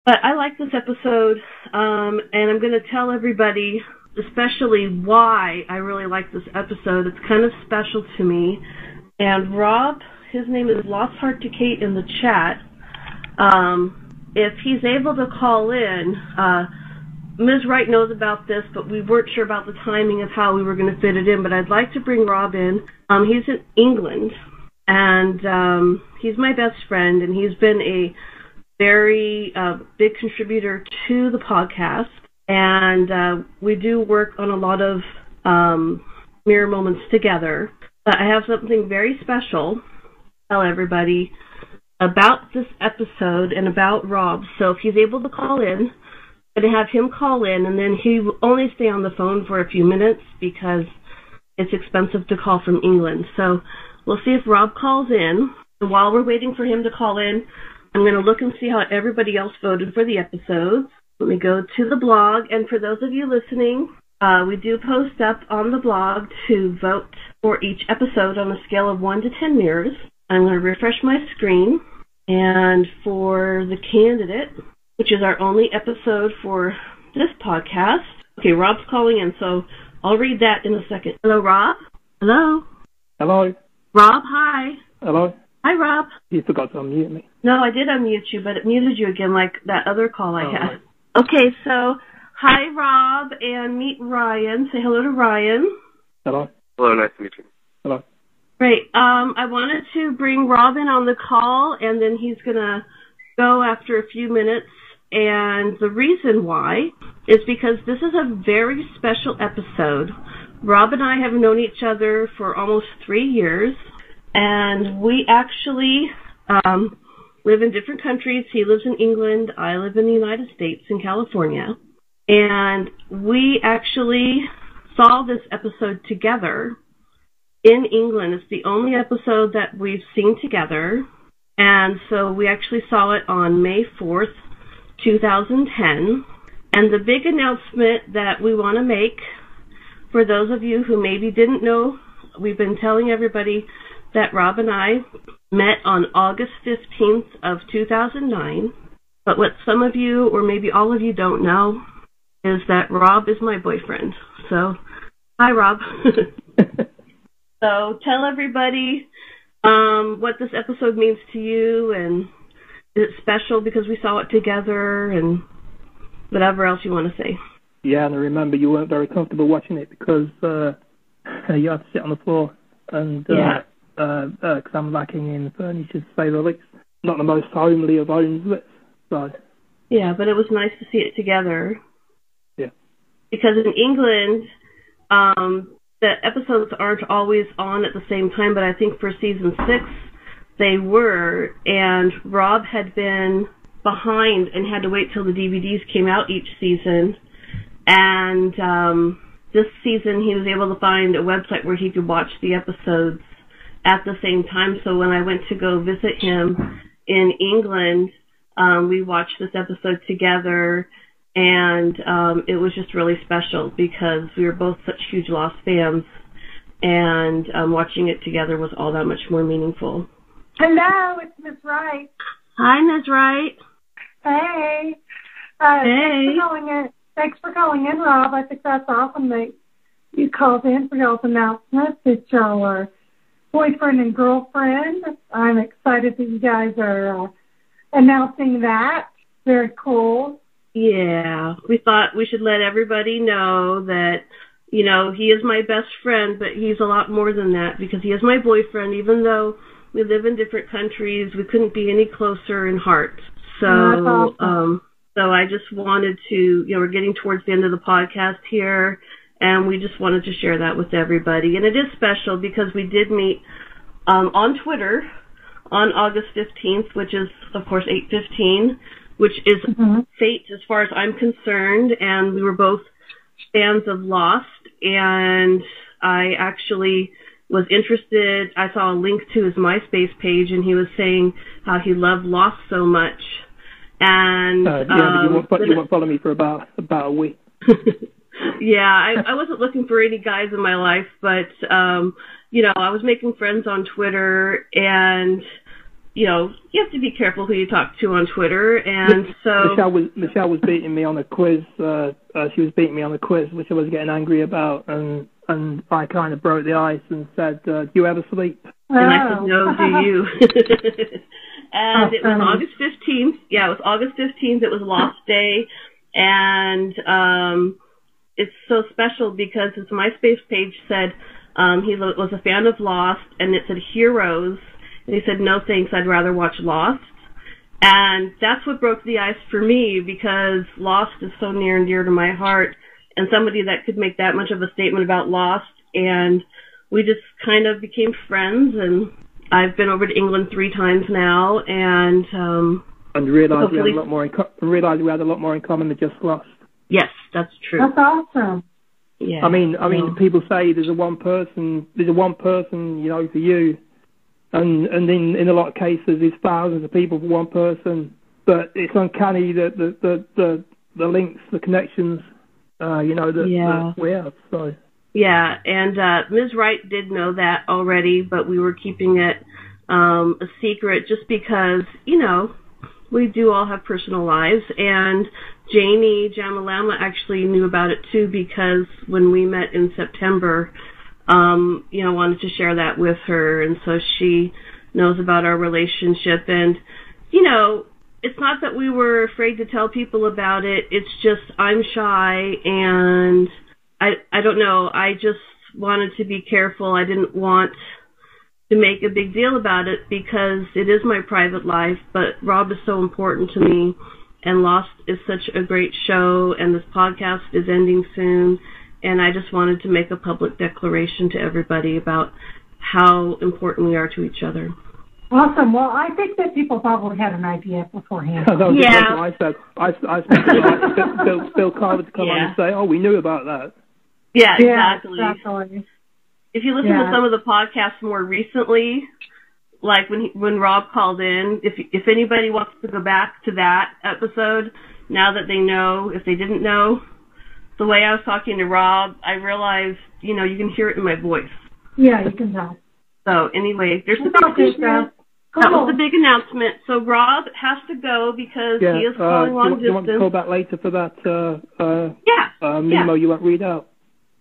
But I like this episode, and I'm going to tell everybody especially why I really like this episode. It's kind of special to me. And Rob, his name is Lost Heart to Kate in the chat. If he's able to call in, Ms. Wright knows about this, but we weren't sure about the timing of how we were going to fit it in. But I'd like to bring Rob in. He's in England, and he's my best friend, and he's been a very big contributor to the podcast. And we do work on a lot of mirror moments together. But I have something very special to tell everybody about this episode and about Rob. So if he's able to call in, I'm going to have him call in, and then he will only stay on the phone for a few minutes because it's expensive to call from England. So we'll see if Rob calls in. And while we're waiting for him to call in, I'm going to look and see how everybody else voted for the episodes. Let me go to the blog, and for those of you listening, we do post up on the blog to vote for each episode on a scale of 1 to 10 mirrors. I'm going to refresh my screen, and for the candidate, which is our only episode for this podcast. Okay, Rob's calling in, so I'll read that in a second. Hello, Rob? Hello? Hello? Rob, hi. Hello? Hi, Rob. You forgot to unmute me. No, I did unmute you, but it muted you again like that other call I had. Right. Okay, so hi, Rob, and meet Ryan. Say hello to Ryan. Hello. Hello, nice to meet you. Hello. Great. I wanted to bring Robin on the call, and then he's going to go after a few minutes. And the reason why is because this is a very special episode. Rob and I have known each other for almost 3 years, and we actually live in different countries. He lives in England. I live in the United States, in California. And we actually saw this episode together in England. It's the only episode that we've seen together. And so we actually saw it on May 4th, 2010. And the big announcement that we want to make, for those of you who maybe didn't know, we've been telling everybody that Rob and I met on August 15th of 2009. But what some of you, or maybe all of you, don't know is that Rob is my boyfriend. So, hi, Rob. So tell everybody what this episode means to you, and is it special because we saw it together, and whatever else you want to say. Yeah, and I remember you weren't very comfortable watching it because you had to sit on the floor, and because I'm lacking in furniture, to say the least. Not the most homely of homes, so. Yeah, but it was nice to see it together. Yeah. Because in England, the episodes aren't always on at the same time, but I think for season 6 they were, and Rob had been behind and had to wait till the DVDs came out each season, and this season he was able to find a website where he could watch the episodes at the same time. So when I went to go visit him in England, we watched this episode together, and it was just really special because we were both such huge Lost fans, and watching it together was all that much more meaningful. Hello, it's Miss Wright. Hi, Miss Wright. Hey. Hey. Thanks for calling in, Rob. I think that's awesome that you called in for y'all's announcement that y'all are boyfriend and girlfriend. I'm excited that you guys are announcing that. Very cool. Yeah, we thought we should let everybody know that, you know, he is my best friend, but he's a lot more than that because he is my boyfriend. Even though we live in different countries, we couldn't be any closer in heart. So, awesome. So I just wanted to, you know, we're getting towards the end of the podcast here, and we just wanted to share that with everybody. And it is special because we did meet on Twitter on August 15th, which is, of course, 8/15, which is fate as far as I'm concerned. And we were both fans of Lost, and I actually was interested. I saw a link to his MySpace page, and he was saying how he loved Lost so much. And but you won't follow me for about a week. Yeah, I wasn't looking for any guys in my life, but you know, I was making friends on Twitter, and you have to be careful who you talk to on Twitter, and so Michelle was beating me on a quiz. She was beating me on a quiz, which I was getting angry about, and I kind of broke the ice and said, "Do you ever sleep?" And I said, "No, do you?" And it was August 15th. Yeah, it was August 15th. It was Lost Day, and it's so special because his MySpace page said he was a fan of Lost, and it said Heroes. And he said, "No thanks, I'd rather watch Lost." And that's what broke the ice for me, because Lost is so near and dear to my heart, and somebody that could make that much of a statement about Lost. And we just kind of became friends, and I've been over to England 3 times now, and realized we had a lot more in common than just Lost. Yes, that's true. That's awesome. Yeah. I mean, people say there's a one person, for you. And in a lot of cases, there's thousands of people for one person. But it's uncanny that the links, the connections, that we have. So. Yeah, and Ms. Wright did know that already, but we were keeping it a secret just because, we do all have personal lives. And Janie Jamalama actually knew about it too, because when we met in September, wanted to share that with her, and so she knows about our relationship. And, it's not that we were afraid to tell people about it, it's just I'm shy, and I don't know, I just wanted to be careful. I didn't want to make a big deal about it because it is my private life, but Rob is so important to me, and Lost is such a great show, and this podcast is ending soon. And I just wanted to make a public declaration to everybody about how important we are to each other. Awesome. Well, I think that people probably had an idea beforehand. Yeah. I said Bill Carver to come on and say, "Oh, we knew about that." Yeah, exactly. If you listen Yeah. to some of the podcasts more recently, like when Rob called in, if anybody wants to go back to that episode, now that they know, if they didn't know, the way I was talking to Rob, I realized, you can hear it in my voice. Yeah, you can tell. So anyway, there's the big announcement. Cool. That was the big announcement. So Rob has to go because he is calling long distance. Do you want to call back later for that MiMo you won't read out?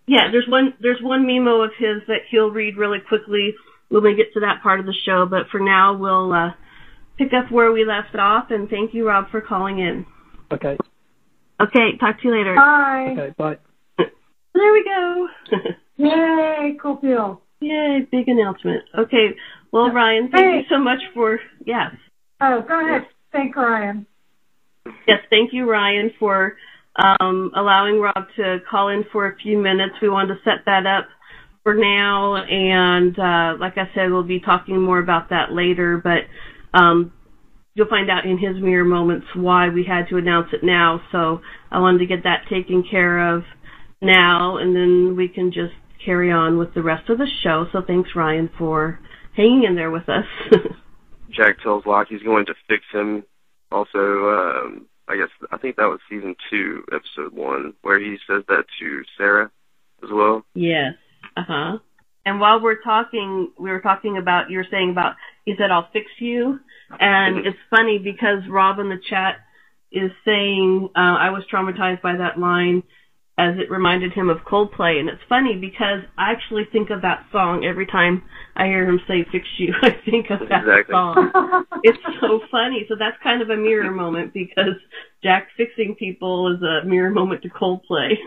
Yeah, there's one MiMo of his that he'll read really quickly when we get to that part of the show. But for now, we'll pick up where we left off. And thank you, Rob, for calling in. Okay. Okay, talk to you later. Bye. Okay, bye. There we go. Yay, cool deal. Yay, big announcement. Okay, well, Ryan, thank you so much for, yes. Oh, go ahead. Thank Ryan. Yes, thank you, Ryan, for allowing Rob to call in for a few minutes. We wanted to set that up for now, and like I said, we'll be talking more about that later, but you'll find out in his mirror moments why we had to announce it now. So I wanted to get that taken care of now, and then we can just carry on with the rest of the show. So thanks, Ryan, for hanging in there with us. Jack tells Locke he's going to fix him. Also, I think that was season 2, episode 1, where he says that to Sarah as well. Yes. Uh-huh. And while we were talking about, you were saying about, he said, "I'll fix you." And it's funny because Rob in the chat is saying, I was traumatized by that line as it reminded him of Coldplay. And it's funny because I actually think of that song every time I hear him say "fix you." I think of that song. It's so funny. So that's kind of a mirror moment because Jack fixing people is a mirror moment to Coldplay.